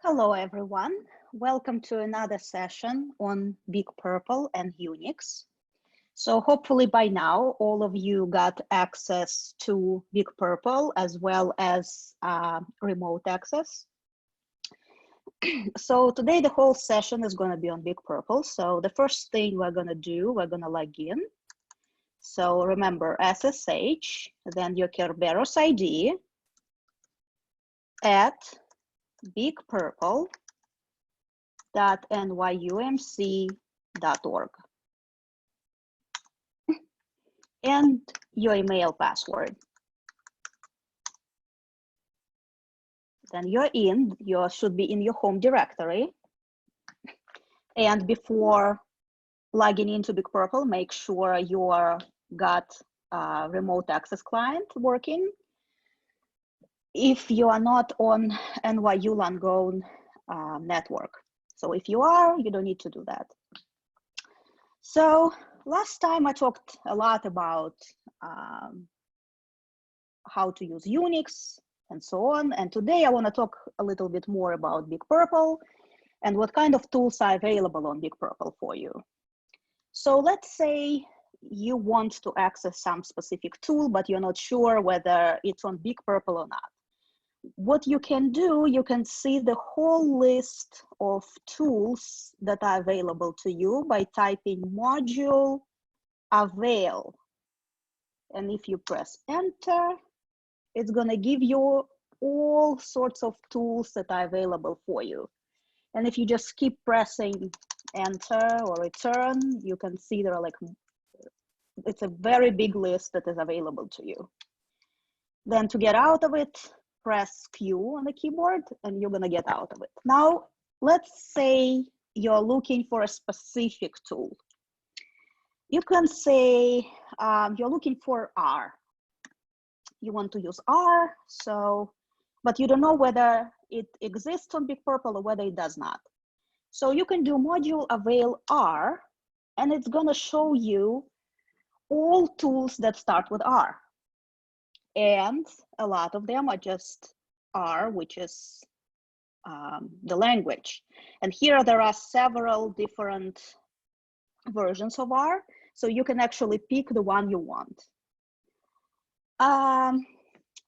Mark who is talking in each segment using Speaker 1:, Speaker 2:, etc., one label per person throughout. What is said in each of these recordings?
Speaker 1: Hello, everyone. Welcome to another session on Big Purple and Unix. So hopefully by now, all of you got access to Big Purple as well as remote access. So today, the whole session is going to be on Big Purple. So the first thing we're going to do, we're going to log in. So remember SSH, then your Kerberos ID at bigpurple.nyumc.org and your email password. Then you should be in your home directory. And before logging into Big Purple, make sure you got a remote access client working. If you are not on NYU Langone network. So if you are, you don't need to do that. So last time I talked a lot about how to use Unix and so on. And today I want to talk a little bit more about Big Purple and what kind of tools are available on Big Purple for you. So let's say you want to access some specific tool, but you're not sure whether it's on Big Purple or not. What you can do, you can see the whole list of tools that are available to you by typing module avail. And if you press enter, it's going to give you all sorts of tools that are available for you. And if you just keep pressing enter or return, you can see there are it's a very big list that is available to you. Then to get out of it, press Q on the keyboard and you're going to get out of it. Now, let's say you're looking for a specific tool. You can say you're looking for R. You want to use R, but you don't know whether it exists on Big Purple or whether it does not. So you can do module avail R, and it's going to show you all tools that start with R. And a lot of them are just R, which is the language. And here there are several different versions of R, so you can actually pick the one you want. The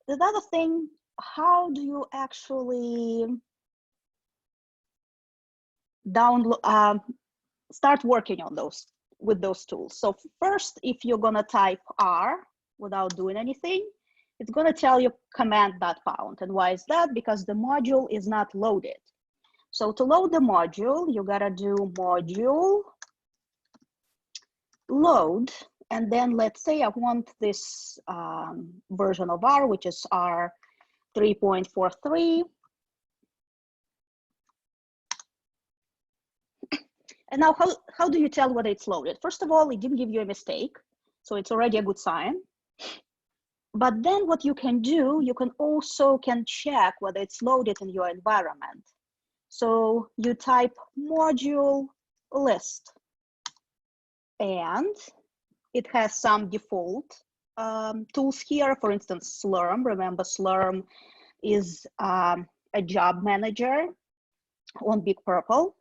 Speaker 1: other thing, how do you actually download, start working on with those tools? So first, if you're gonna type R without doing anything, it's going to tell you command.found. And why is that? Because the module is not loaded. So to load the module, you got to do module load. And then let's say I want this version of R, which is R 3.43. And now how do you tell whether it's loaded? First of all, it didn't give you a mistake. So it's already a good sign. But then what you can do, you can also check whether it's loaded in your environment. So you type module list, and it has some default tools here. For instance, Slurm. Remember, Slurm is a job manager on Big Purple.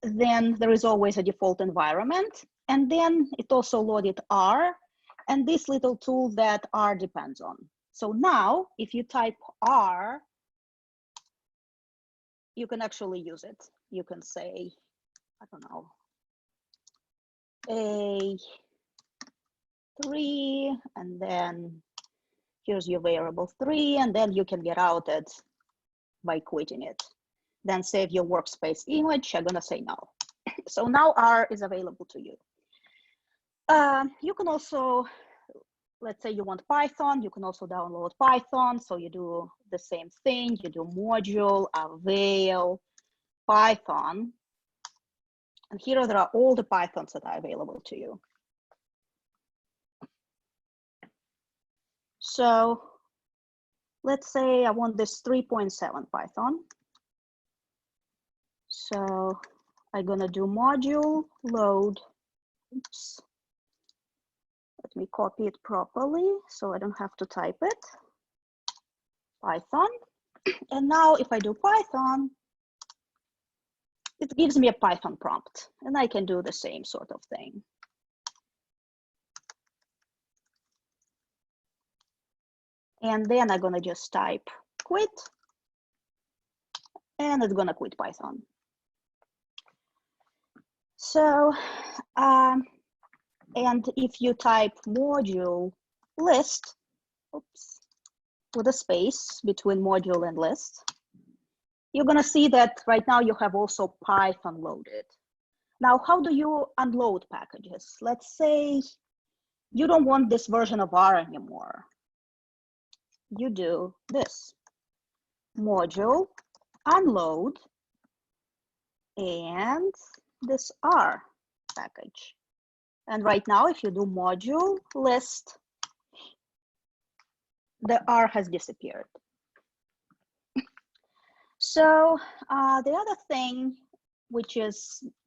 Speaker 1: Then there is always a default environment. And then it also loaded R, and this little tool that R depends on. So now, if you type R, you can actually use it. You can say, I don't know, A3, and then here's your variable 3, and then you can get out it by quitting it. Then save your workspace image. I'm gonna say no. So now R is available to you. You can also, let's say you want Python, you can also download Python. So you do the same thing. You do module avail Python. And here there are all the Pythons that are available to you. So let's say I want this 3.7 Python. So I'm gonna do module load. Oops. Let me copy it properly so I don't have to type it. Python. And now if I do Python, it gives me a Python prompt, and I can do the same sort of thing. And then I'm gonna just type quit, and it's gonna quit Python. So, and if you type module list, oops, with a space between module and list, you're gonna see that right now you have also Python loaded. Now, how do you unload packages? Let's say you don't want this version of R anymore. You do this, module unload, and this R package. And right now, if you do module list, the R has disappeared. So the other thing which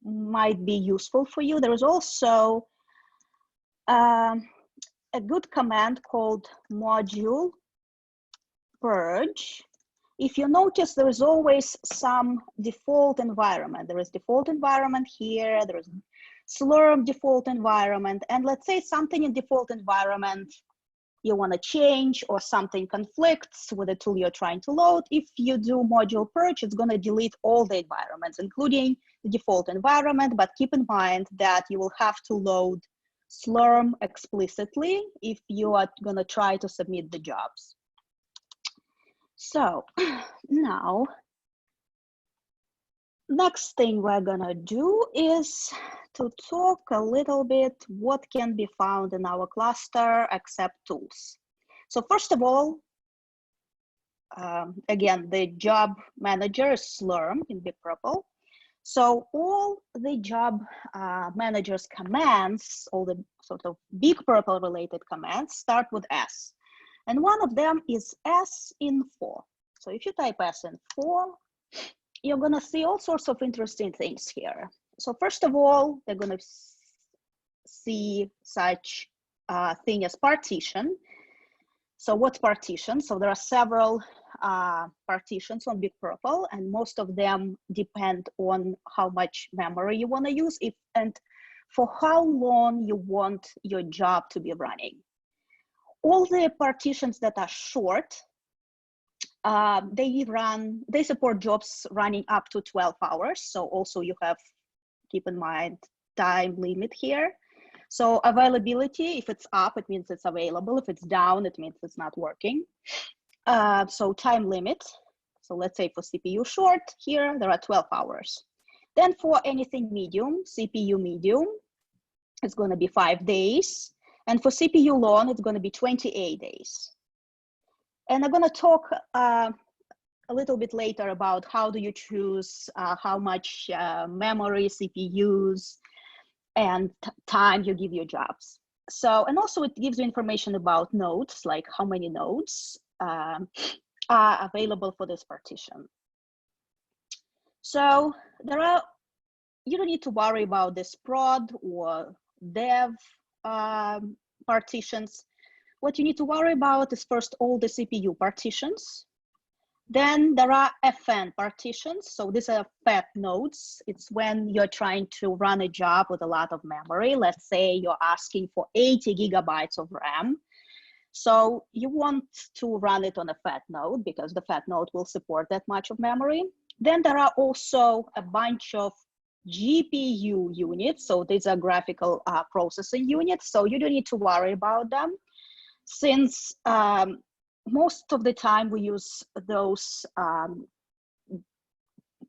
Speaker 1: might be useful for you, there is also a good command called module purge. If you notice, there is always some default environment. There is default environment here, there is Slurm default environment, and let's say something in default environment you want to change, or something conflicts with the tool you're trying to load. If you do module purge, it's going to delete all the environments, including the default environment. But keep in mind that you will have to load Slurm explicitly if you are going to try to submit the jobs. So now, next thing we're going to do is to talk a little bit what can be found in our cluster except tools. So first of all, again, the job manager is Slurm in Big Purple. So all the job manager's commands, all the sort of Big Purple related commands start with S. And one of them is sinfo. So if you type sinfo, you're going to see all sorts of interesting things here. So first of all, they're going to see such thing as partition. So what's partition? So there are several partitions on Big Purple, and most of them depend on how much memory you want to use and for how long you want your job to be running. All the partitions that are short, they support jobs running up to 12 hours. So also you have, keep in mind, time limit here. So availability, if it's up, it means it's available. If it's down, it means it's not working. So time limit. So let's say for CPU short here, there are 12 hours. Then for anything medium, CPU medium, it's going to be 5 days. And for CPU long, it's going to be 28 days. And I'm going to talk a little bit later about how do you choose how much memory, CPUs, and time you give your jobs. So, and also it gives you information about nodes, like how many nodes are available for this partition. So you don't need to worry about this prod or dev partitions. What you need to worry about is first all the CPU partitions. Then there are FN partitions. So these are FAT nodes. It's when you're trying to run a job with a lot of memory. Let's say you're asking for 80 gigabytes of RAM. So you want to run it on a FAT node because the FAT node will support that much of memory. Then there are also a bunch of GPU units. So these are graphical processing units. So you don't need to worry about them, since most of the time we use those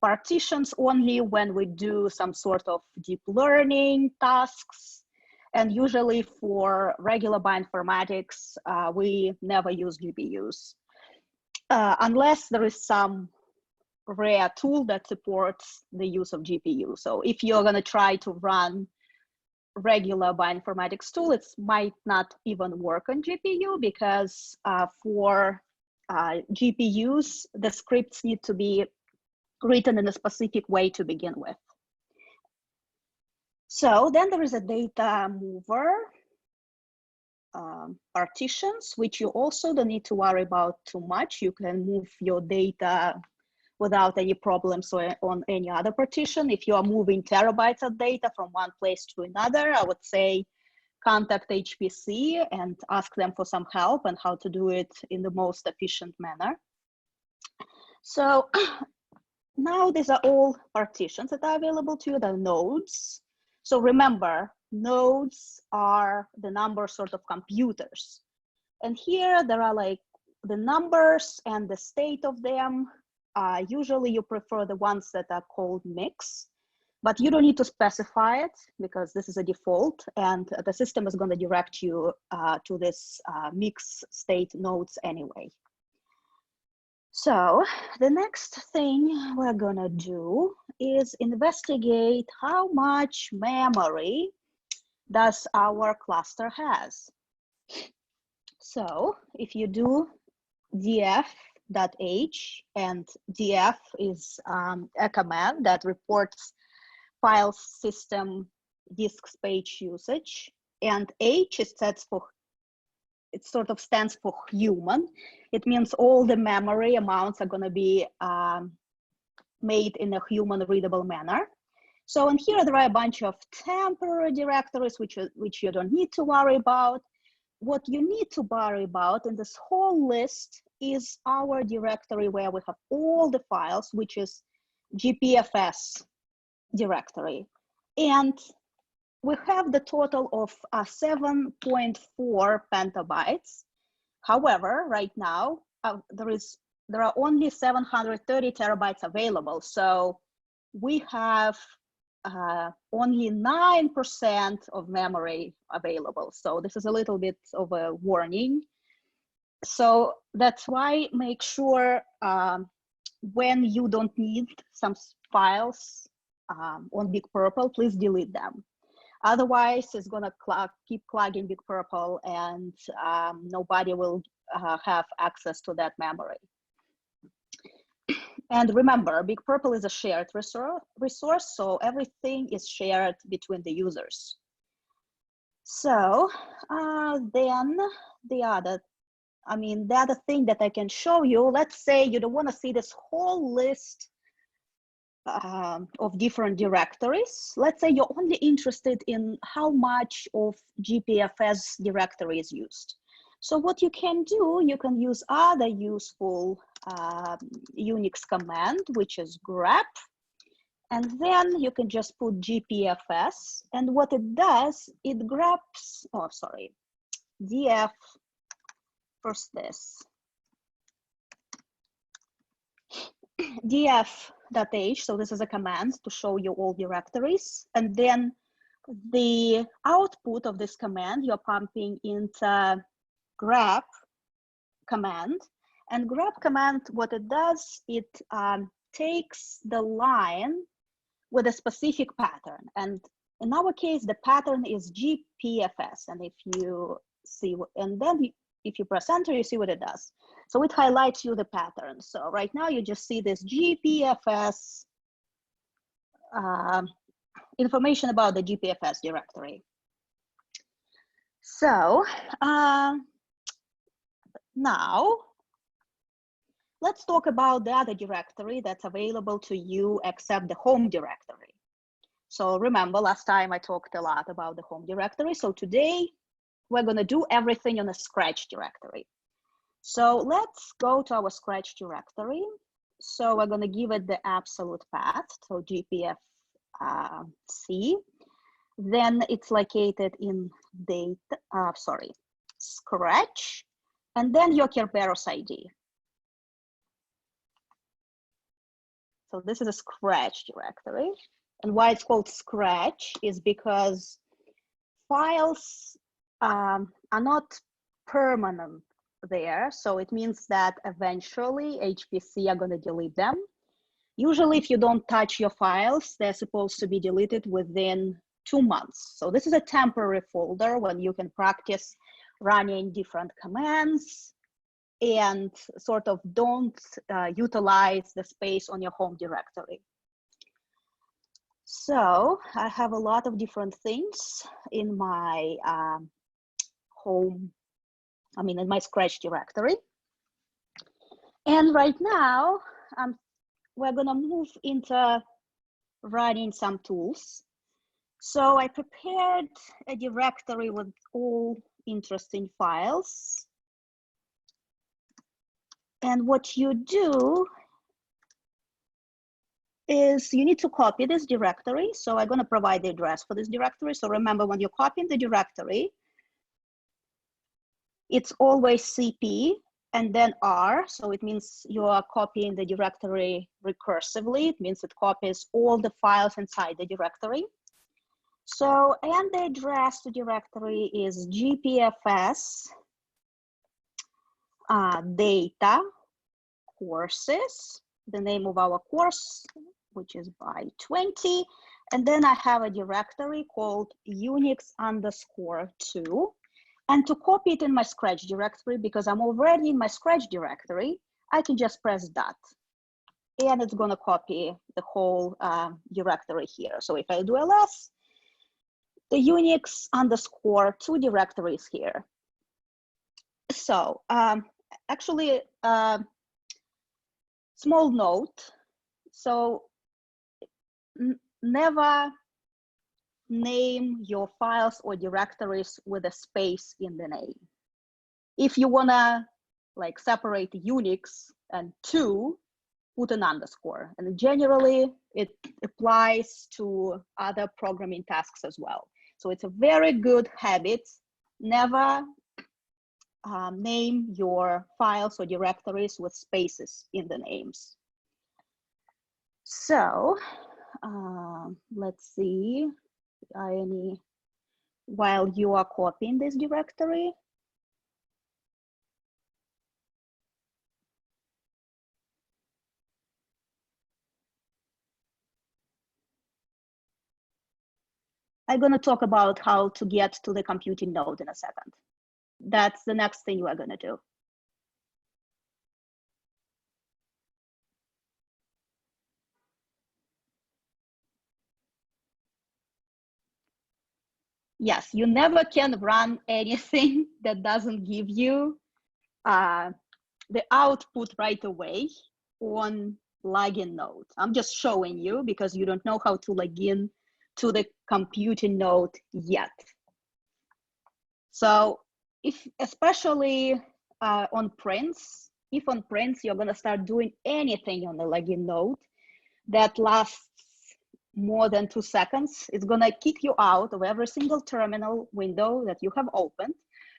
Speaker 1: partitions only when we do some sort of deep learning tasks. And usually for regular bioinformatics, we never use GPUs, unless there is some rare tool that supports the use of GPU. So if you're going to try to run regular bioinformatics tool, it might not even work on GPU because for GPUs, the scripts need to be written in a specific way to begin with. So then there is a data mover. partitions, which you also don't need to worry about too much. You can move your data without any problems on any other partition. If you are moving terabytes of data from one place to another, I would say contact HPC and ask them for some help on how to do it in the most efficient manner. So now these are all partitions that are available to you, the nodes. So remember, nodes are the number sort of computers. And here there are like the numbers and the state of them. Usually you prefer the ones that are called mix, but you don't need to specify it because this is a default and the system is going to direct you to this mix state nodes anyway. So the next thing we're gonna do is investigate how much memory does our cluster has. So if you do df.h, and df is a command that reports file system disk space usage, and h is sets for, it sort of stands for human. It means all the memory amounts are going to be made in a human readable manner. So in here, there are a bunch of temporary directories, which you don't need to worry about. What you need to worry about in this whole list is our directory where we have all the files, which is GPFS directory. And we have the total of 7.4 petabytes. However, right now, there are only 730 terabytes available. So we have only 9% of memory available. So this is a little bit of a warning. So that's why make sure when you don't need some files on Big Purple, please delete them. Otherwise, it's going to keep clogging Big Purple and nobody will have access to that memory. And remember, Big Purple is a shared resource, so everything is shared between the users. So then the other thing that I can show you, let's say you don't want to see this whole list of different directories. Let's say you're only interested in how much of GPFS directory is used. So what you can do, you can use other useful Unix command, which is grep, and then you can just put GPFS, and what it does, it grabs, df, first this, df.h, so this is a command to show you all directories, and then the output of this command you're pumping into grep command. And grep command, what it does, it takes the line with a specific pattern. And in our case, the pattern is GPFS. And if you see, and then if you press enter, you see what it does. So it highlights you the pattern. So right now you just see this GPFS information about the GPFS directory. So now let's talk about the other directory that's available to you except the home directory. So remember, last time I talked a lot about the home directory. So today we're going to do everything on a Scratch directory. So let's go to our Scratch directory. So we're going to give it the absolute path, so GPFC. Then it's located in Scratch, and then your Kerberos ID. So this is a Scratch directory. And why it's called Scratch is because files are not permanent there. So it means that eventually HPC are going to delete them. Usually if you don't touch your files, they're supposed to be deleted within 2 months. So this is a temporary folder when you can practice running different commands and sort of don't utilize the space on your home directory. So I have a lot of different things in my home in my Scratch directory. And right now, we're gonna move into running some tools. So I prepared a directory with all interesting files. And what you do is you need to copy this directory. So I'm gonna provide the address for this directory. So remember, when you're copying the directory, it's always CP and then R. So it means you are copying the directory recursively. It means it copies all the files inside the directory. So, and the address to directory is gpfs data courses, the name of our course, which is by 20. And then I have a directory called Unix_2. And to copy it in my Scratch directory, because I'm already in my Scratch directory, I can just press that. And it's gonna copy the whole directory here. So if I do ls, the Unix_2 directory is here. So actually, small note. So never name your files or directories with a space in the name. If you wanna like separate Unix and 2, put an underscore. And generally it applies to other programming tasks as well. So it's a very good habit. Never name your files or directories with spaces in the names. So let's see, while you are copying this directory, I'm going to talk about how to get to the computing node in a second. That's the next thing you are going to do. Yes, you never can run anything that doesn't give you the output right away on login node. I'm just showing you because you don't know how to log in to the computing node yet. So if, especially on prints, if on prints you're gonna start doing anything on the login node that lasts more than 2 seconds, it's gonna kick you out of every single terminal window that you have opened,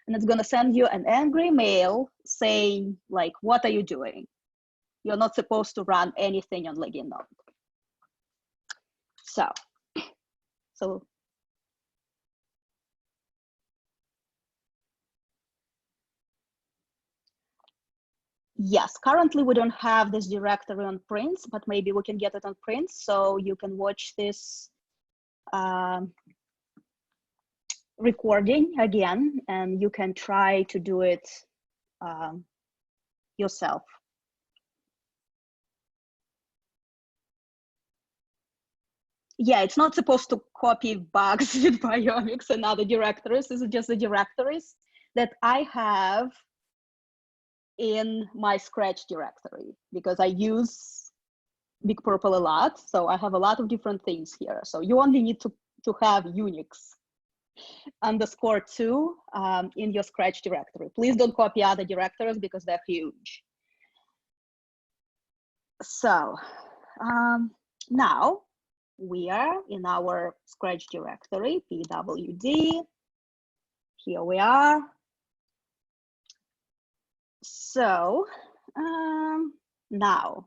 Speaker 1: and it's gonna send you an angry mail saying like, what are you doing? You're not supposed to run anything on login node. So yes, currently we don't have this directory on prints, but maybe we can get it on prints. So you can watch this recording again, and you can try to do it yourself. Yeah, it's not supposed to copy bugs with Biomics and other directories. This is just the directories that I have in my Scratch directory, because I use Big Purple a lot. So I have a lot of different things here. So you only need to have Unix_2 in your Scratch directory. Please don't copy other directories because they're huge. So now we are in our Scratch directory, pwd. Here we are. So now,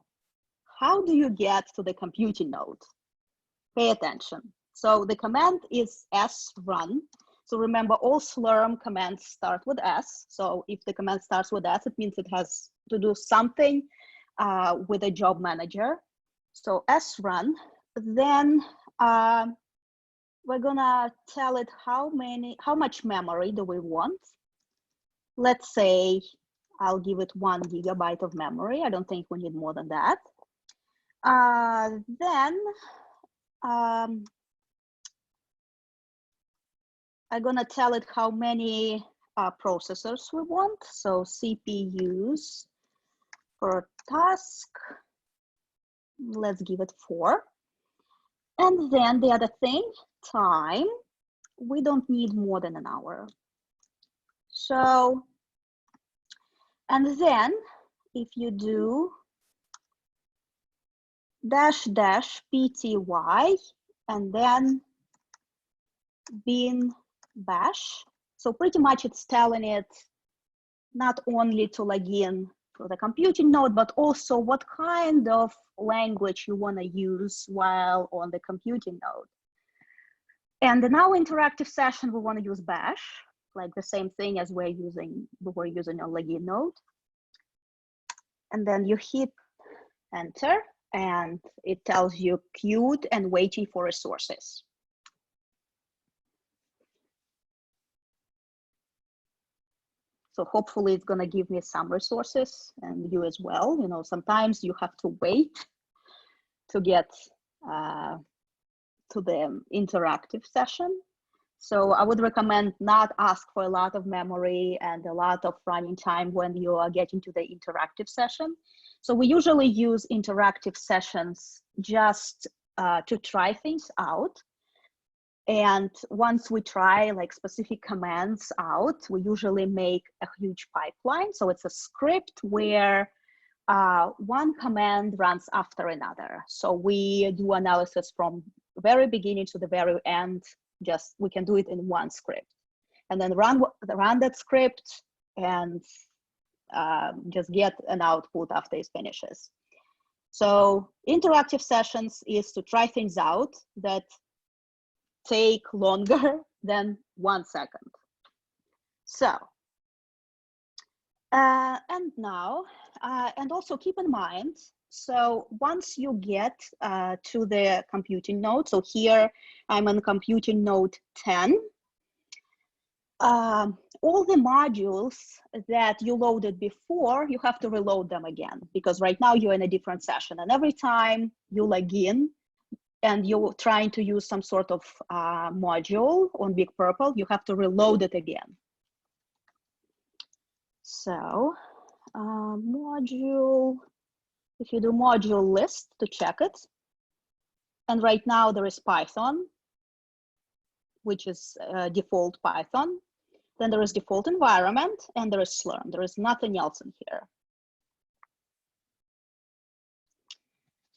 Speaker 1: how do you get to the computing node? Pay attention. So the command is srun. So remember, all Slurm commands start with S. So if the command starts with S, it means it has to do something with a job manager. So srun, then we're gonna tell it how much memory do we want. Let's say I'll give it 1 GB of memory. I don't think we need more than that. Then I'm gonna tell it how many processors we want. So CPUs per task, let's give it 4. And then the other thing, time, we don't need more than an hour. So, and then if you do --pty and then bin bash, so pretty much it's telling it not only to log in to the computing node, but also what kind of language you want to use while on the computing node. And in our interactive session, we want to use bash, like the same thing as we were using on login node. And then you hit enter, and it tells you queued and waiting for resources. So hopefully it's going to give me some resources, and you as well. You know, sometimes you have to wait to get to the interactive session. So I would recommend not ask for a lot of memory and a lot of running time when you are getting to the interactive session. So we usually use interactive sessions just to try things out. And once we try like specific commands out, we usually make a huge pipeline. So it's a script where one command runs after another. So we do analysis from very beginning to the very end. Just we can do it in one script, and then run that script and just get an output after it finishes. So interactive sessions is to try things out that take longer than 1 second. So, and now, and also keep in mind, so once you get to the computing node, so here I'm on computing node 10, all the modules that you loaded before, you have to reload them again, because right now you're in a different session, and every time you log in and you're trying to use some sort of module on Big Purple, you have to reload it again. So module, if you do module list to check it, and right now there is Python, which is default Python. Then there is default environment, and there is Slurm. There is nothing else in here.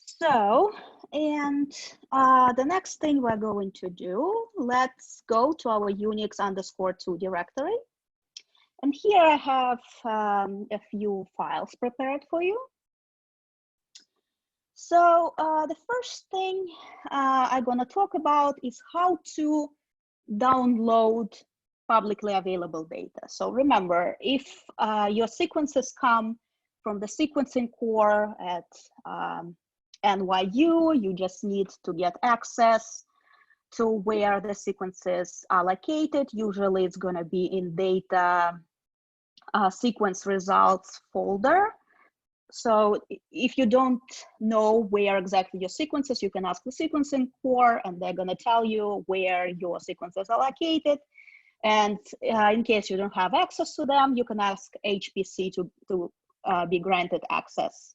Speaker 1: So, and the next thing we're going to do, let's go to our Unix_2 directory. And here I have a few files prepared for you. So the first thing I'm going to talk about is how to download publicly available data. So remember, if your sequences come from the sequencing core at NYU, you just need to get access to where the sequences are located. Usually it's going to be in data sequence results folder. So if you don't know where exactly your sequences, you can ask the sequencing core, and they're going to tell you where your sequences are located. And in case you don't have access to them, you can ask HPC to be granted access.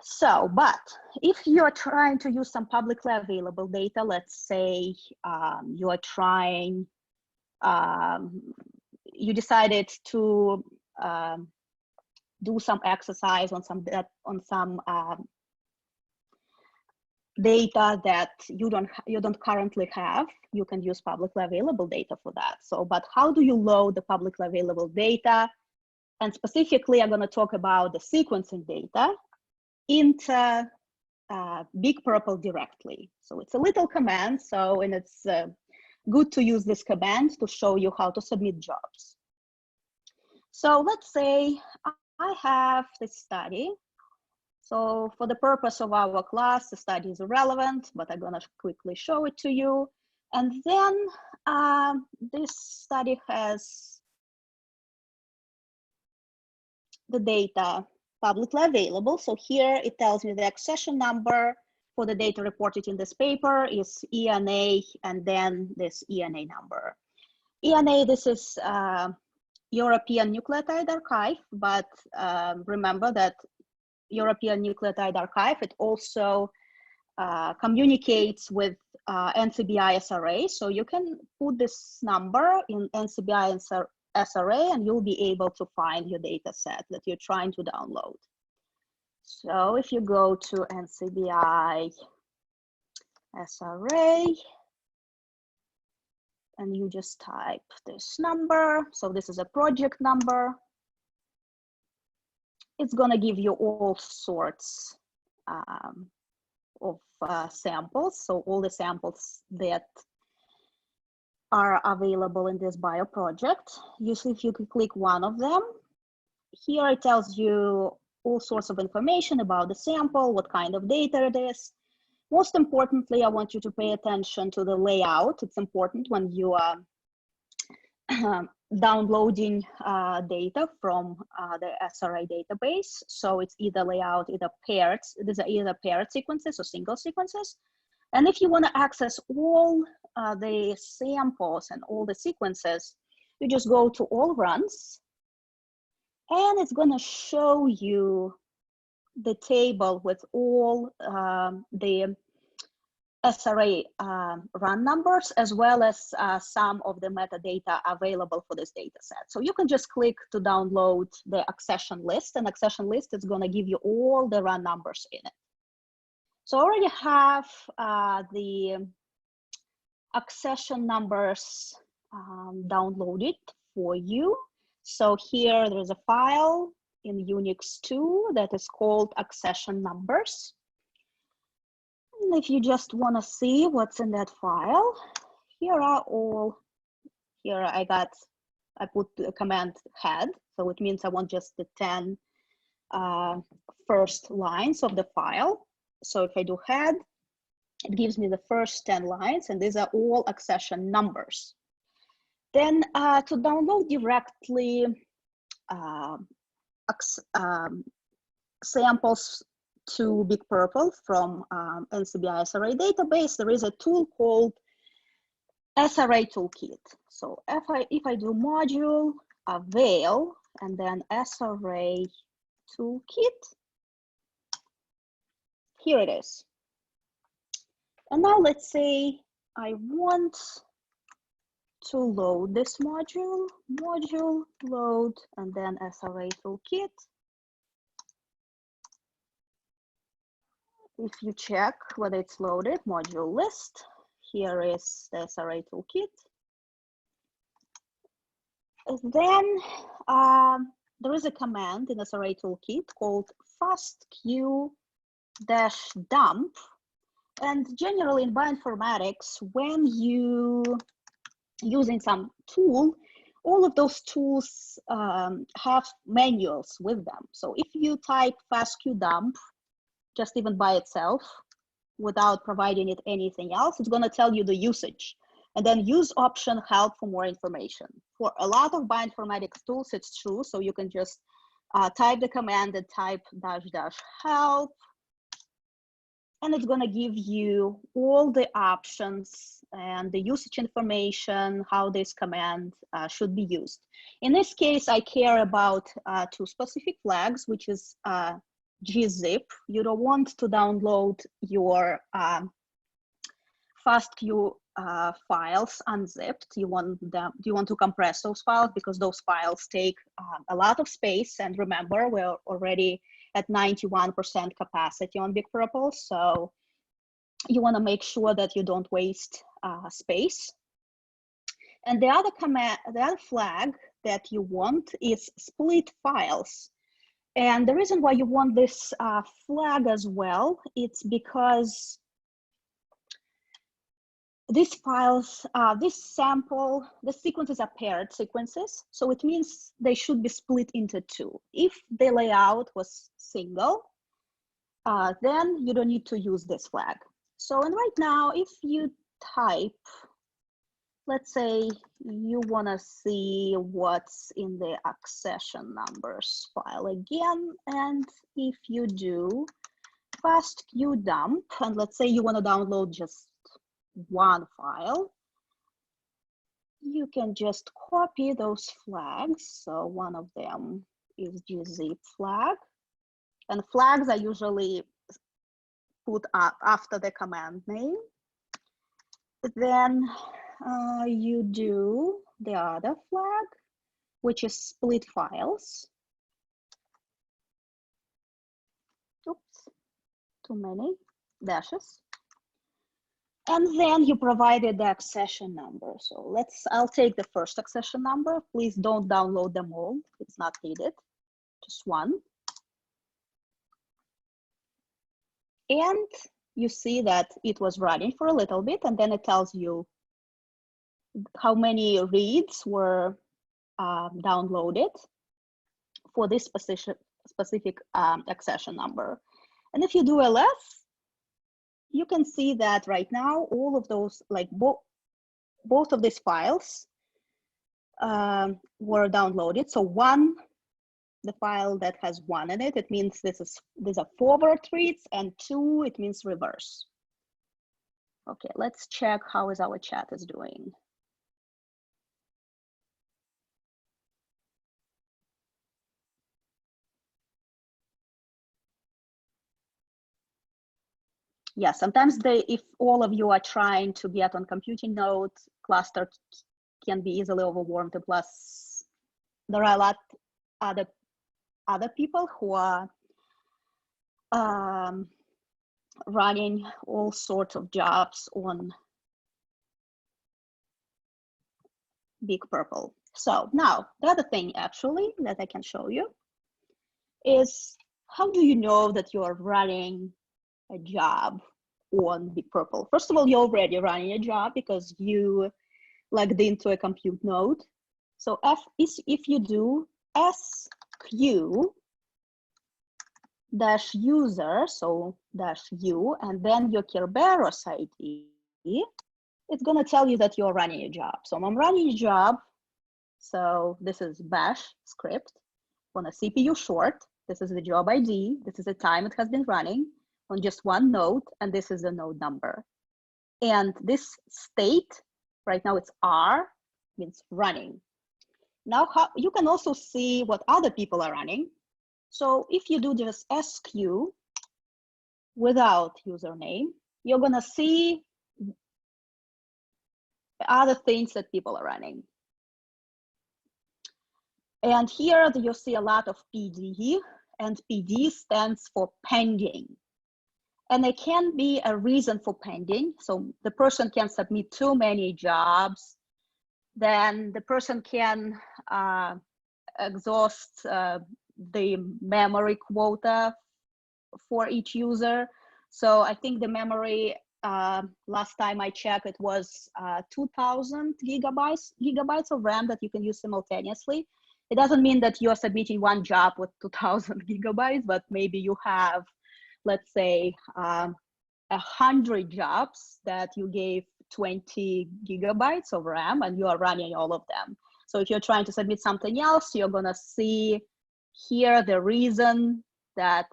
Speaker 1: So, but if you're trying to use some publicly available data, let's say you are trying, you decided to do some exercise on some data that you don't currently have, you can use publicly available data for that. So, but how do you load the publicly available data? And specifically, I'm going to talk about the sequencing data into Big Purple directly. So it's a little command. So, and it's good to use this command to show you how to submit jobs. So let's say I have this study. So for the purpose of our class, the study is irrelevant, but I'm going to quickly show it to you. And then this study has the data publicly available. So here it tells me the accession number for the data reported in this paper is ENA, and then this ENA number. ENA, this is European Nucleotide Archive, but remember that European Nucleotide Archive, it also communicates with NCBI SRA. So you can put this number in NCBI SRA and you'll be able to find your data set that you're trying to download. So if you go to NCBI SRA and you just type this number, so this is a project number, it's gonna give you all sorts of samples. So all the samples that are available in this bio project. Usually if you click one of them, here it tells you all sorts of information about the sample, what kind of data it is. Most importantly, I want you to pay attention to the layout. It's important when you are downloading data from the SRA database. So it's either layout, either paired, these are either paired sequences or single sequences. And if you want to access all the samples and all the sequences, you just go to all runs and it's going to show you the table with all the SRA run numbers, as well as some of the metadata available for this data set. So you can just click to download the accession list, and accession list is going to give you all the run numbers in it. So I already have the accession numbers downloaded for you. So here there's a file in Unix 2 that is called accession numbers. And if you just want to see what's in that file, here are all, here I put the command head. So it means I want just the 10 first lines of the file. So if I do head, it gives me the first 10 lines, and these are all accession numbers. Then to download directly samples to Big Purple from NCBI SRA database, there is a tool called Sra Toolkit. So if I do module avail and then Sra Toolkit, here it is. And now let's say I want to load this module load, and then Sra Toolkit. If you check whether it's loaded, module list, here is the Sra Toolkit. And then there is a command in the Sra Toolkit called fastq-dump. And generally in bioinformatics, when you using some tool, all of those tools have manuals with them. So if you type fastq-dump, just even by itself, without providing it anything else, it's going to tell you the usage. And then use option help for more information. For a lot of bioinformatics tools, it's true. So you can just type the command and type --help. And it's going to give you all the options and the usage information, how this command should be used. In this case, I care about two specific flags, which is gzip. You don't want to download your fastq files unzipped. You want to compress those files because those files take a lot of space. And remember, we're already at 91% capacity on Big Purple, so you want to make sure that you don't waste space. And the other command, the other flag that you want is split files. And the reason why you want this flag as well, it's because these files, the sequences are paired sequences. So it means they should be split into two. If the layout was single, then you don't need to use this flag. So, and right now, if you type, let's say you want to see what's in the accession numbers file again. And if you do fastq-dump, and let's say you want to download just one file, you can just copy those flags. So one of them is gzip flag, and flags are usually put up after the command name. Then you do the other flag, which is split files. Oops, too many dashes. And then you provided the accession number. So I'll take the first accession number. Please don't download them all. It's not needed, just one. And you see that it was running for a little bit, and then it tells you how many reads were downloaded for this specific accession number. And if you do ls, you can see that right now all of those, like both of these files were downloaded. So one, the file that has one in it, it means these are forward reads, and two, it means reverse. Okay, let's check how is our chat is doing. Yeah, sometimes if all of you are trying to get on computing node, cluster can be easily overwhelmed. Plus, there are a lot other people who are running all sorts of jobs on Big Purple. So now the other thing actually that I can show you is, how do you know that you're running a job on Big Purple? First of all, you're already running a job because you logged into a compute node. So if you do sq -user, so -u, and then your Kerberos ID, it's going to tell you that you're running a job. So I'm running a job. So this is bash script on a CPU short. This is the job ID. This is the time it has been running on just one node, and this is the node number. And this state, right now it's R, means running. Now you can also see what other people are running. So if you do just sq without username, you're gonna see other things that people are running. And here you'll see a lot of PD, and PD stands for pending. And it can be a reason for pending. So the person can submit too many jobs, then the person can exhaust the memory quota for each user. So I think the memory, last time I checked, it was 2000 gigabytes of RAM that you can use simultaneously. It doesn't mean that you're submitting one job with 2000 gigabytes, but maybe you have, let's say, 100 jobs that you gave 20 gigabytes of RAM, and you are running all of them. So if you're trying to submit something else, you're gonna see here the reason that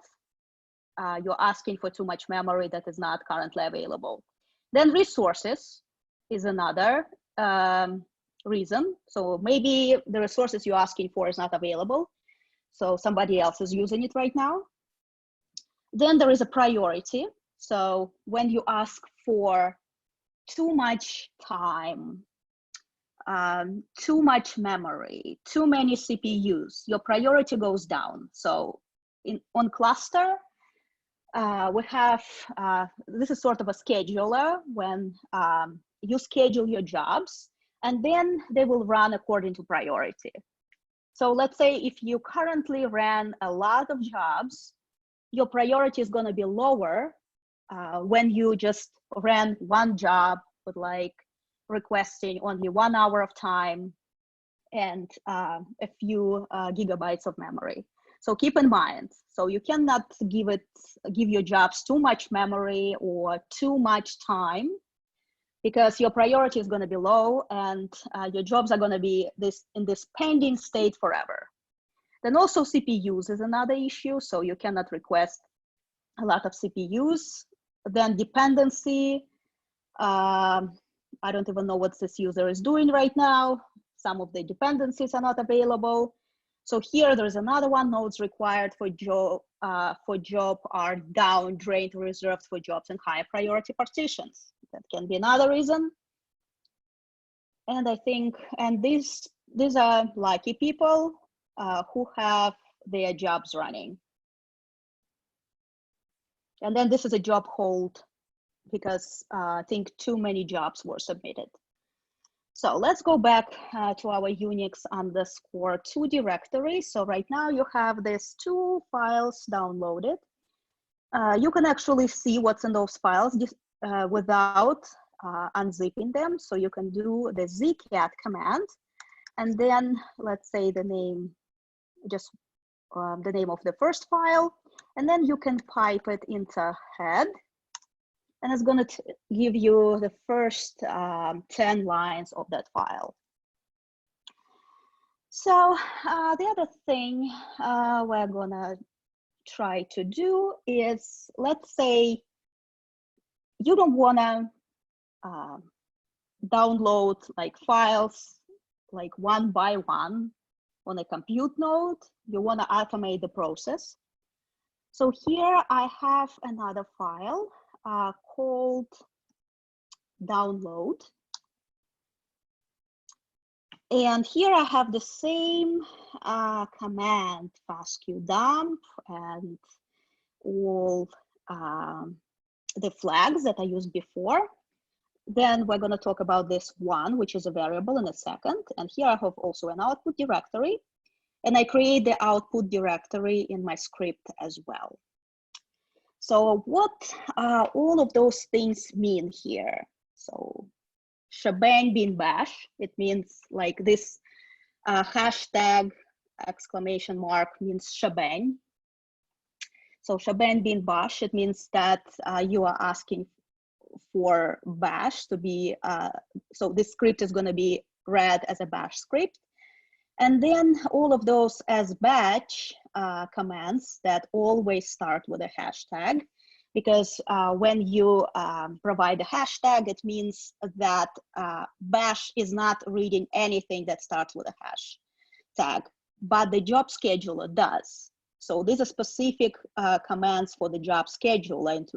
Speaker 1: you're asking for too much memory that is not currently available. Then resources is another reason. So maybe the resources you're asking for is not available, so somebody else is using it right now. Then there is a priority. So when you ask for too much time, too much memory, too many CPUs, your priority goes down. So on cluster, we have, this is sort of a scheduler when you schedule your jobs, and then they will run according to priority. So let's say if you currently ran a lot of jobs, your priority is going to be lower when you just ran one job with like requesting only 1 hour of time and a few gigabytes of memory. So keep in mind, so you cannot give your jobs too much memory or too much time, because your priority is going to be low, and your jobs are going to be in this pending state forever. Then also CPUs is another issue. So you cannot request a lot of CPUs. Then dependency, I don't even know what this user is doing right now. Some of the dependencies are not available. So here there's another one, nodes required for job are down, drained, reserved for jobs in higher priority partitions. That can be another reason. And I think, and these are lucky people who have their jobs running. And then this is a job hold because I think too many jobs were submitted. So let's go back to our Unix_2 directory. So right now you have these 2 files downloaded. You can actually see what's in those files without unzipping them. So you can do the zcat command, and then let's say the name, just the name of the first file, and then you can pipe it into head. And it's going to give you the first 10 lines of that file. So the other thing we're going to try to do is, let's say you don't want to download like files like one by one on a compute node. You want to automate the process. So here I have another file called download. And here I have the same command, fastqdump, and all the flags that I used before. Then we're going to talk about this one, which is a variable, in a second. And here I have also an output directory. And I create the output directory in my script as well. So what all of those things mean here? So shebang bin bash, it means like this hashtag exclamation mark means shebang. So shebang bin bash, it means that you are asking for bash to be, so this script is going to be read as a bash script. And then all of those as batch commands that always start with a hashtag, because when you provide a hashtag, it means that bash is not reading anything that starts with a hashtag, but the job scheduler does. So these are specific commands for the job scheduler and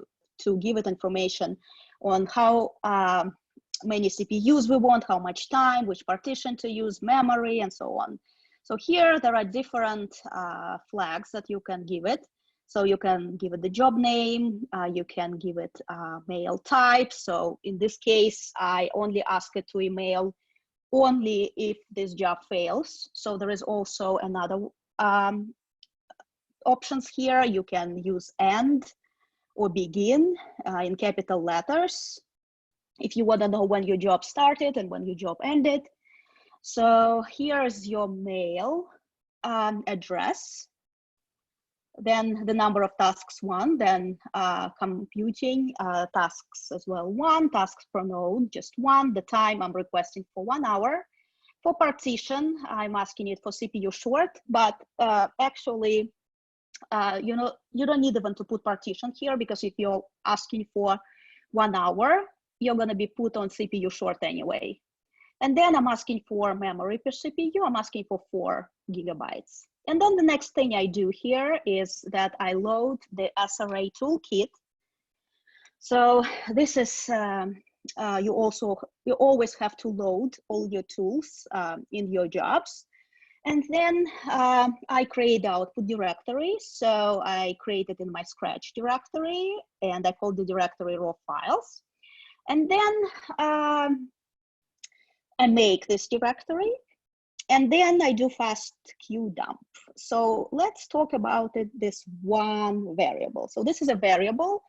Speaker 1: to give it information on how many CPUs we want, how much time, which partition to use, memory, and so on. So here there are different flags that you can give it. So you can give it the job name, you can give it mail type. So in this case, I only ask it to email only if this job fails. So there is also another options here. You can use end or begin in capital letters if you want to know when your job started and when your job ended. So here's your mail address, then the number of tasks 1, then computing tasks as well 1, tasks per node just 1, the time I'm requesting for 1 hour. For partition, I'm asking it for CPU short, but actually, you know, you don't need even to put partition here, because if you're asking for 1 hour, you're going to be put on CPU short anyway. And then I'm asking for memory per CPU. I'm asking for 4 gigabytes. And then the next thing I do here is that I load the Sra Toolkit. So this is, you always have to load all your tools in your jobs. And then I create the output directory. So I created in my Scratch directory, and I called the directory raw files. And then I make this directory, and then I do fastqdump. So let's talk about it, this one variable. So this is a variable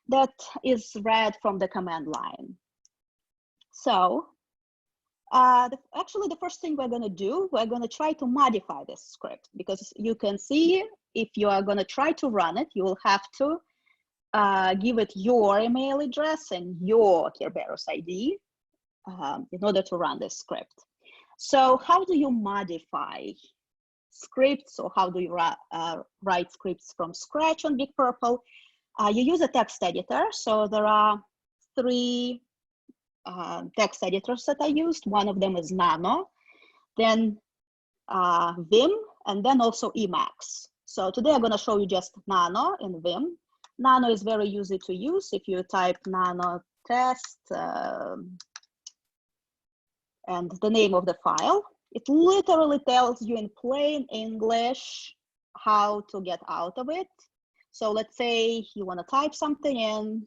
Speaker 1: that is read from the command line. So actually the first thing we're going to do, we're going to try to modify this script, because you can see if you are going to try to run it, you will have to give it your email address and your Kerberos ID in order to run this script. So how do you modify scripts, or how do you write scripts from scratch on Big Purple? You use a text editor. So there are 3 text editors that I used. One of them is Nano, then Vim, and then also Emacs. So today I'm going to show you just Nano in Vim. Nano is very easy to use. If you type Nano test and the name of the file, it literally tells you in plain English how to get out of it. So let's say you want to type something in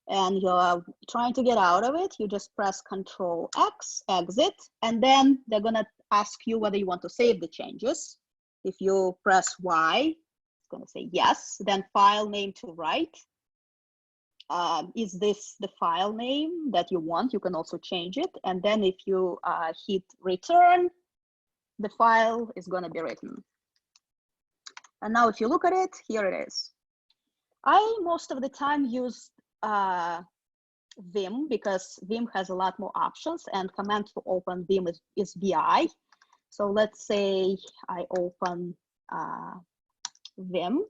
Speaker 1: and you're trying to get out of it. You just press Control X, exit, and then they're going to ask you whether you want to save the changes. If you press Y, it's going to say yes. Then file name to write. Is this the file name that you want? You can also change it. And then if you hit return, the file is going to be written. And now if you look at it, here it is. I most of the time use Vim because Vim has a lot more options, and command to open Vim is VI. So let's say I open Vim,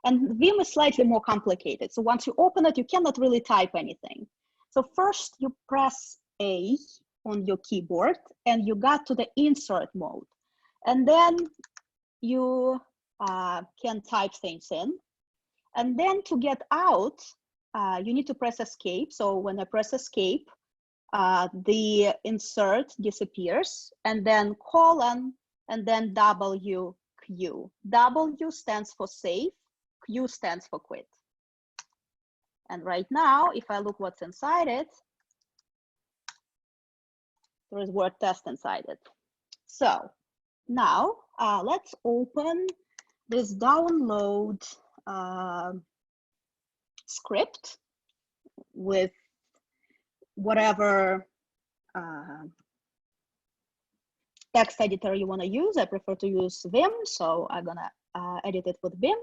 Speaker 1: and Vim is slightly more complicated. So once you open it, you cannot really type anything. So first you press A on your keyboard and you got to the insert mode. And then you can type things in. And then to get out, you need to press escape. So when I press escape, the insert disappears, and then colon, and then WQ. W stands for save, Q stands for quit. And right now, if I look what's inside it, there is word test inside it. So now let's open this download script with whatever text editor you want to use. I prefer to use Vim, so I'm gonna edit it with Vim.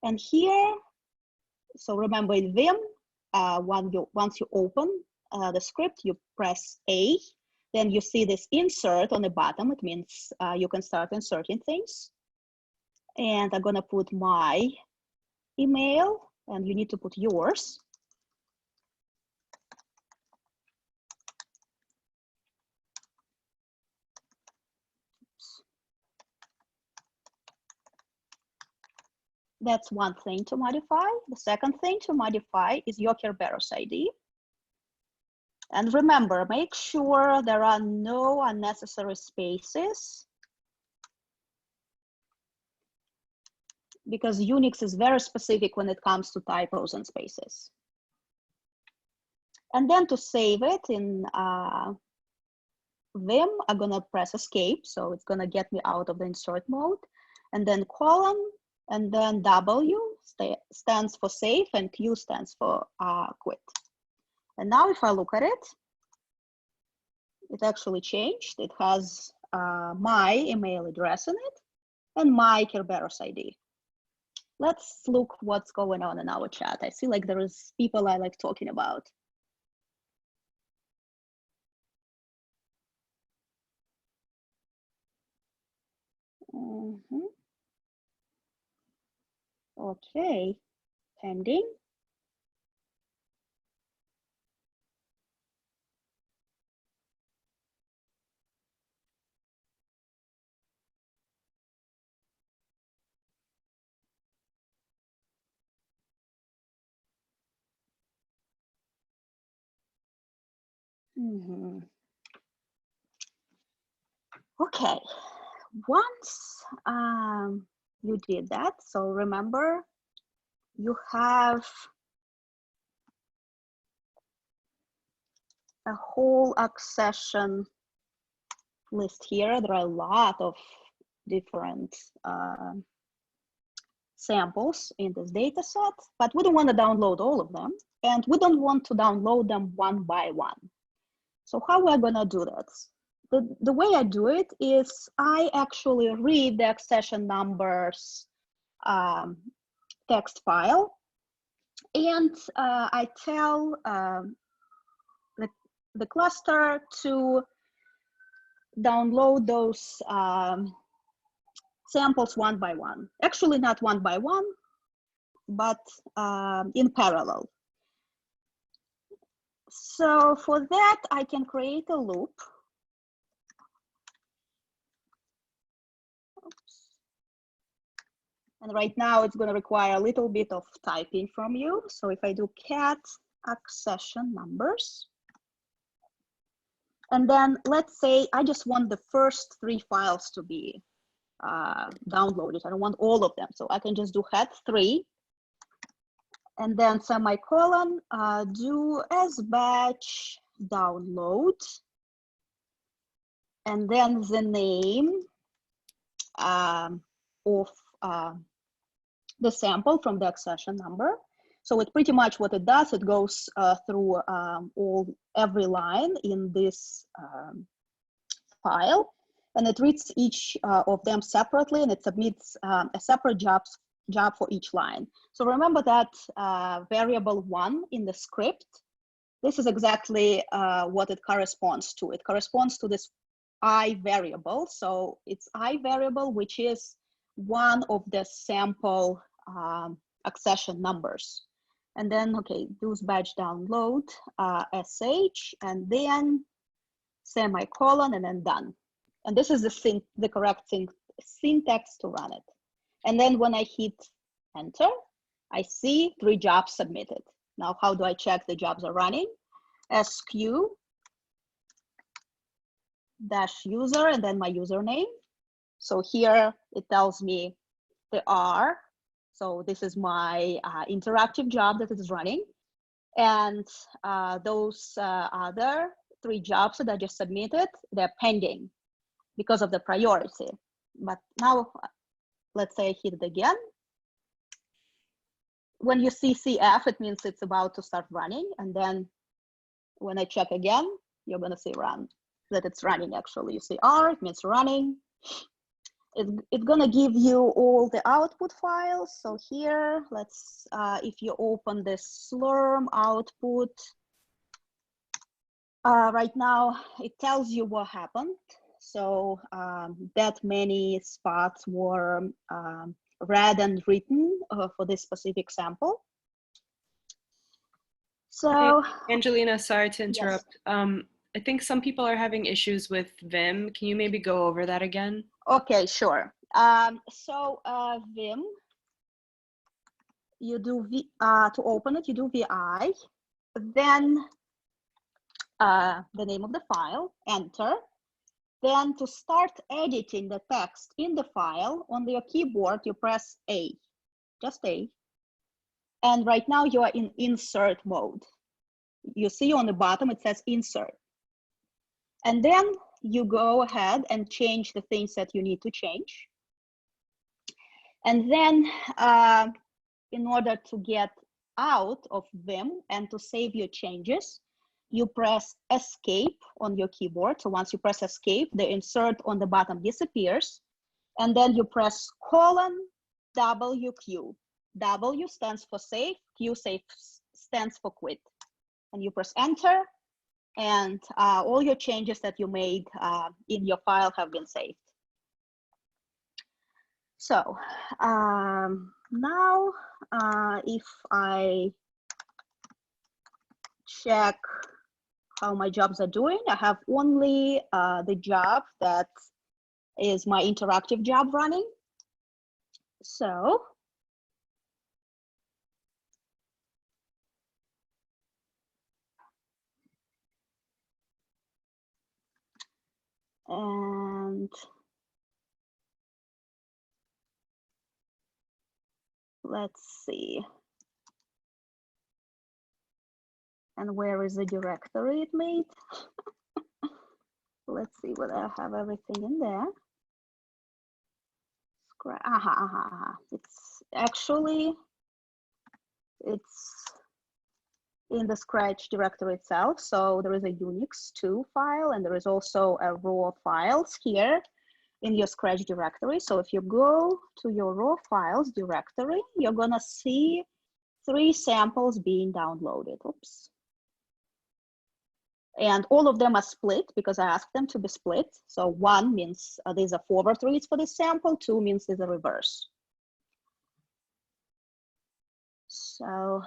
Speaker 1: And here, so remember in Vim, once you open the script, you press A, then you see this insert on the bottom. It means you can start inserting things. And I'm gonna put my email, and you need to put yours. That's one thing to modify. The second thing to modify is your Kerberos ID. And remember, make sure there are no unnecessary spaces, because Unix is very specific when it comes to typos and spaces. And then to save it in Vim, I'm gonna press escape. So it's gonna get me out of the insert mode, and then colon, and then W stands for save, and Q stands for quit. And now if I look at it, it actually changed. It has my email address in it and my Kerberos ID. Let's look what's going on in our chat. I see like there is people I like talking about. Okay, pending. Okay, once you did that, so remember, you have a whole accession list here. There are a lot of different samples in this data set, but we don't want to download all of them, and we don't want to download them one by one. So how are we going to do that? The way I do it is I actually read the accession numbers text file, and I tell the cluster to download those samples one by one. Actually, not one by one, but in parallel. So for that, I can create a loop. Oops. And right now it's going to require a little bit of typing from you. So if I do cat accession numbers, and then let's say I just want the first 3 files to be downloaded. I don't want all of them. So I can just do head 3 and then semicolon, do as batch download, and then the name of the sample from the accession number. So it's pretty much what it does. It goes through every line in this file, and it reads each of them separately, and it submits a separate job for each line. So remember that variable 1 in the script. This is exactly what it corresponds to. It corresponds to this I variable. So it's I variable, which is one of the sample accession numbers. And then, okay, do batch download sh, and then semicolon, and then done. And this is the correct syntax to run it. And then when I hit enter, I see 3 jobs submitted. Now, how do I check the jobs are running? sq -user and then my username. So here it tells me they are. So this is my interactive job that is running. And those other 3 jobs that I just submitted, they're pending because of the priority. But now, let's say I hit it again. When you see CF, it means it's about to start running. And then when I check again, you're going to see run, that it's running actually. You see R, it means running. It's going to give you all the output files. So here, let's, if you open this Slurm output, right now, it tells you what happened. So that many spots were read and written for this specific sample. So,
Speaker 2: hey, Angelina, sorry to interrupt.
Speaker 1: Yes.
Speaker 2: I think some people are having issues with Vim. Can you maybe go over that again?
Speaker 1: Okay, sure. Vim, you do to open it, you do VI, then the name of the file, enter. Then to start editing the text in the file, on your keyboard, you press A, just A. And right now you are in insert mode. You see on the bottom, it says insert. And then you go ahead and change the things that you need to change. And then in order to get out of Vim and to save your changes, you press escape on your keyboard. So once you press escape, the insert on the bottom disappears. And then you press :WQ. W stands for save, Q stands for quit. And you press enter, and all your changes that you made in your file have been saved. So now if I check how my jobs are doing, I have only the job that is my interactive job running. So and let's see. And where is the directory it made? Let's see whether I have everything in there. It's actually, it's in the Scratch directory itself. So there is a Unix 2 file, and there is also a raw files here in your Scratch directory. So if you go to your raw files directory, you're gonna see 3 samples being downloaded. Oops. And all of them are split because I asked them to be split. So 1 means these are forward reads for this sample, 2 means these are reverse. So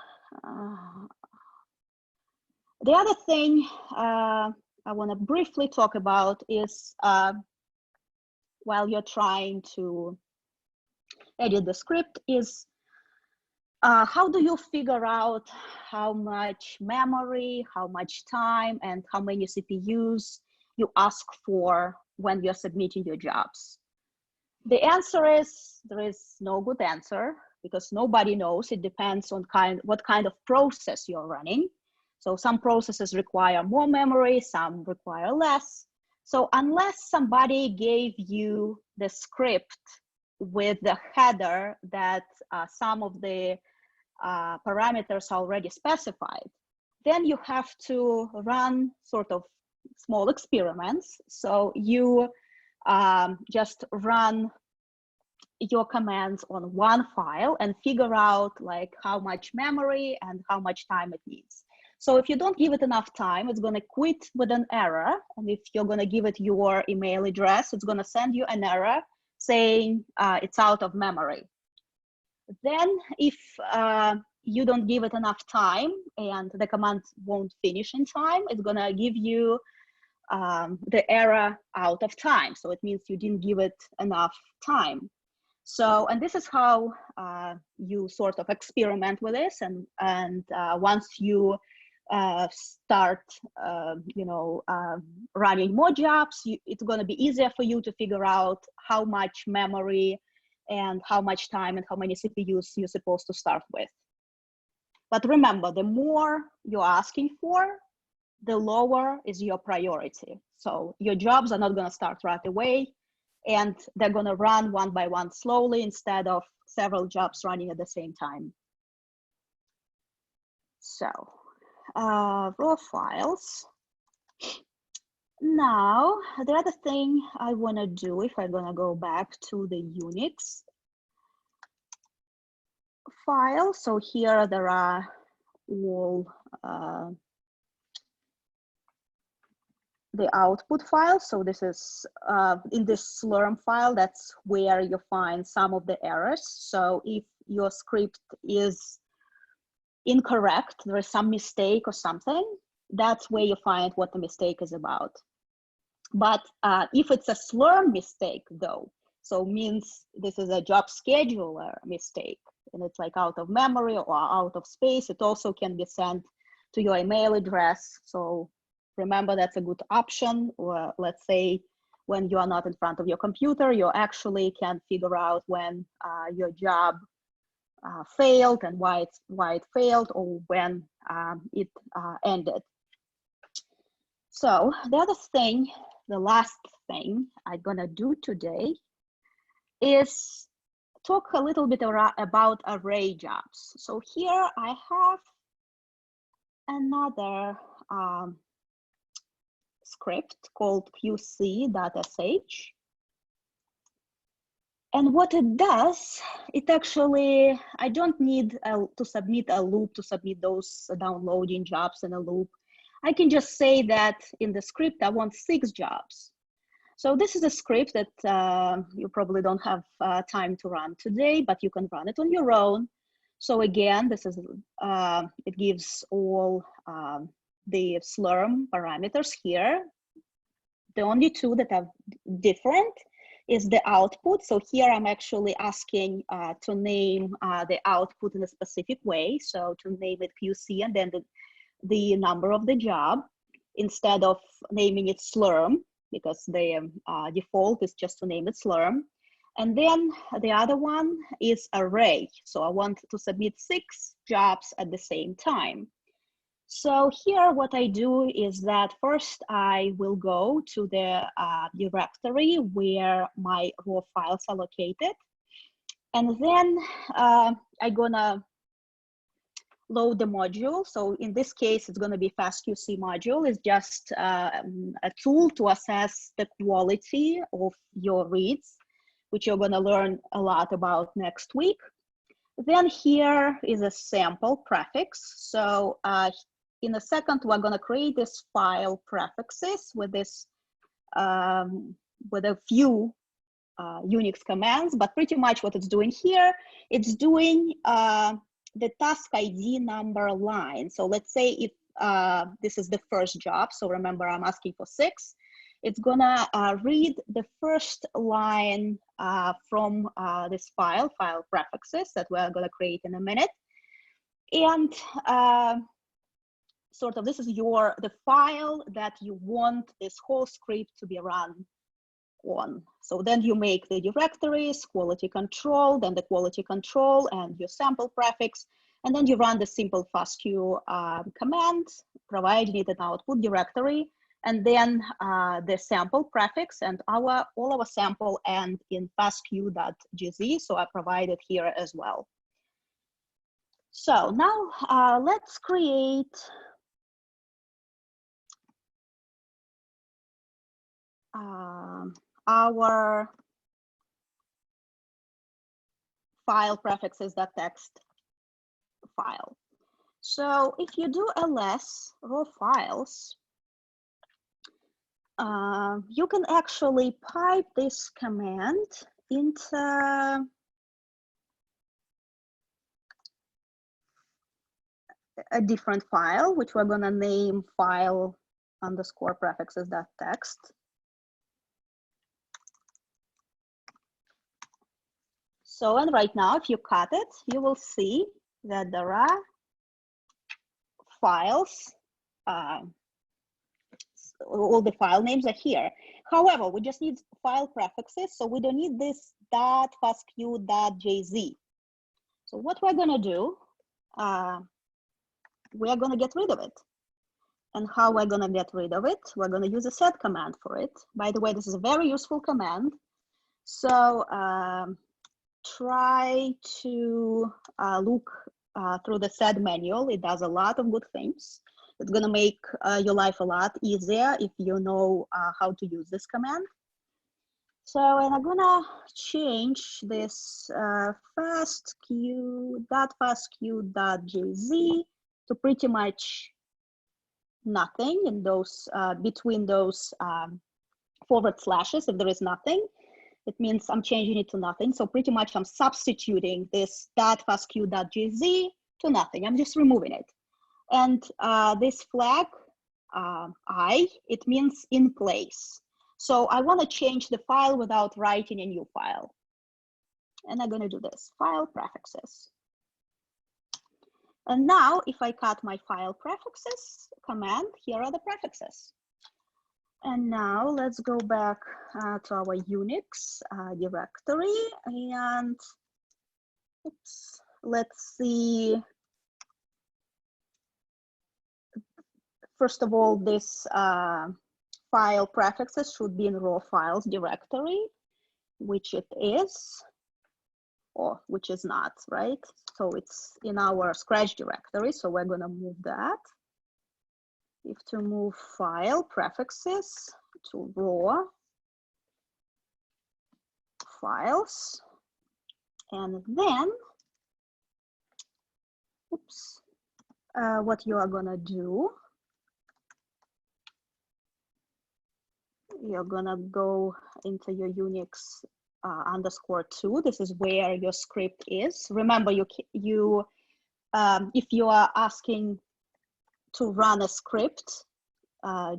Speaker 1: The other thing I want to briefly talk about is while you're trying to edit the script is how do you figure out how much memory, how much time, and how many CPUs you ask for when you're submitting your jobs? The answer is there is no good answer because nobody knows. It depends on what kind of process you're running. So some processes require more memory, some require less. So unless somebody gave you the script with the header that some of the parameters are already specified, then you have to run sort of small experiments. So you just run your commands on one file and figure out like how much memory and how much time it needs. So if you don't give it enough time, it's going to quit with an error. And if you're going to give it your email address, it's going to send you an error saying it's out of memory. Then if you don't give it enough time and the command won't finish in time, it's going to give you the error out of time. So it means you didn't give it enough time. So, and this is how you sort of experiment with this. And once you start, running more jobs, it's going to be easier for you to figure out how much memory and how much time and how many CPUs you're supposed to start with. But remember, the more you're asking for, the lower is your priority. So your jobs are not going to start right away, and they're going to run one by one slowly instead of several jobs running at the same time. So raw files. Now, the other thing I want to do, if I'm going to go back to the Unix file. So here there are all the output files. So this is in this slurm file, that's where you find some of the errors. So if your script is incorrect, there is some mistake or something, that's where you find what the mistake is about. But if it's a slurm mistake though, so means this is a job scheduler mistake and it's like out of memory or out of space, it also can be sent to your email address. So remember, that's a good option. Or let's say when you are not in front of your computer, you actually can figure out when your job failed and why it failed, or when it ended. So the other thing, the last thing I'm gonna do today is talk a little bit about array jobs. So here I have another script called qc.sh. And what it does, it actually, I don't need to submit a loop to submit those downloading jobs in a loop. I can just say that in the script, I want 6 jobs. So this is a script that you probably don't have time to run today, but you can run it on your own. So again, this is, it gives all the slurm parameters here. The only two that are different is the output. So here I'm actually asking to name the output in a specific way. So to name it QC and then the number of the job instead of naming it slurm, because the default is just to name it slurm. And then the other one is array. So I want to submit 6 jobs at the same time. So here what I do is that first I will go to the directory where my raw files are located. And then I'm gonna load the module. So in this case, it's gonna be FastQC module. It's just a tool to assess the quality of your reads, which you're gonna learn a lot about next week. Then here is a sample prefix. So in a second, we're going to create this file prefixes with this, with a few Unix commands, but pretty much what it's doing here, it's doing the task ID number line. So let's say if this is the first job. So remember, I'm asking for 6. It's gonna read the first line from this file prefixes that we're gonna create in a minute. And sort of this is the file that you want this whole script to be run on. So then you make the directories, quality control, then the quality control and your sample prefix, and then you run the simple fastq command, providing it an output directory, and then the sample prefix and all our sample end in fastq.gz. So I provided here as well. So now let's create our file prefixes.txt file. So if you do ls raw files, you can actually pipe this command into a different file, which we're gonna name file underscore prefixes.txt. So, and right now, if you cut it, you will see that there are files, all the file names are here. However, we just need file prefixes, so we don't need this .fastq.jz. So what we're gonna do, we are gonna get rid of it. And how we're gonna get rid of it? We're gonna use a set command for it. By the way, this is a very useful command. So try to look through the set manual. It does a lot of good things. It's gonna make your life a lot easier if you know how to use this command. So, and I'm gonna change this fastq.jz to pretty much nothing in those between those forward slashes. If there is nothing, it means I'm changing it to nothing. So pretty much I'm substituting this .fastq.jz to nothing. I'm just removing it. And this flag I, it means in place. So I want to change the file without writing a new file. And I'm going to do this, file prefixes. And now if I cut my file prefixes command, here are the prefixes. And now let's go back to our Unix directory and oops, let's see. First of all, this file prefixes should be in raw files directory, which it is, or which is not, right? So it's in our Scratch directory, so we're gonna move that. If to move file prefixes to raw files, and then, oops, what you are gonna do, you're gonna go into your Unix _2. This is where your script is. Remember, if you are asking to run a script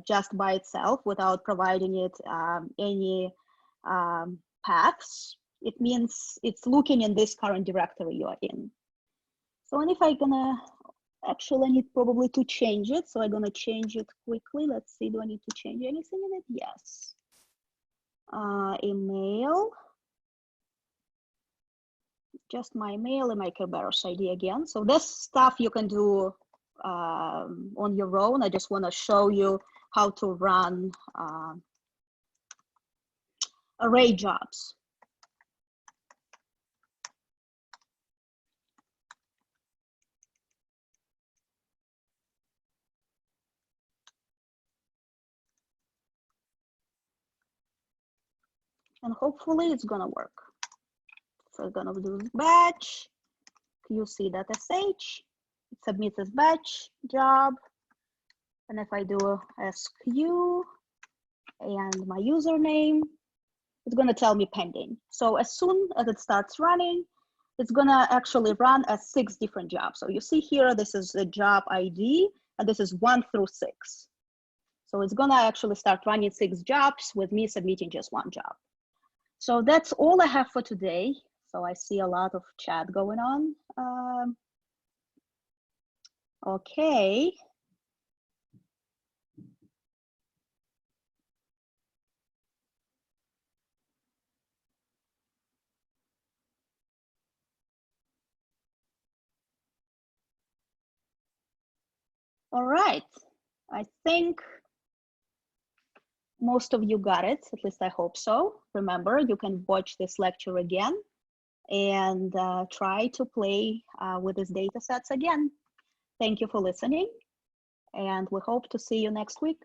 Speaker 1: just by itself without providing it any paths, it means it's looking in this current directory you are in. So, and if I'm gonna, actually I need probably to change it. So I'm gonna change it quickly. Let's see, do I need to change anything in it? Yes. Email, just my email and my Kerberos ID again. So this stuff you can do on your own. I just want to show you how to run array jobs. And hopefully it's gonna work. So I'm gonna do batch, qc.sh, it submits as batch job. And if I do sq and my username, it's gonna tell me pending. So as soon as it starts running, it's gonna actually run as 6 different jobs. So you see here, this is the job ID, and this is 1 through 6. So it's gonna actually start running 6 jobs with me submitting just 1 job. So that's all I have for today. So I see a lot of chat going on. Okay. All right. I think most of you got it, at least I hope so. Remember, you can watch this lecture again and try to play with these data sets again. Thank you for listening, and we hope to see you next week.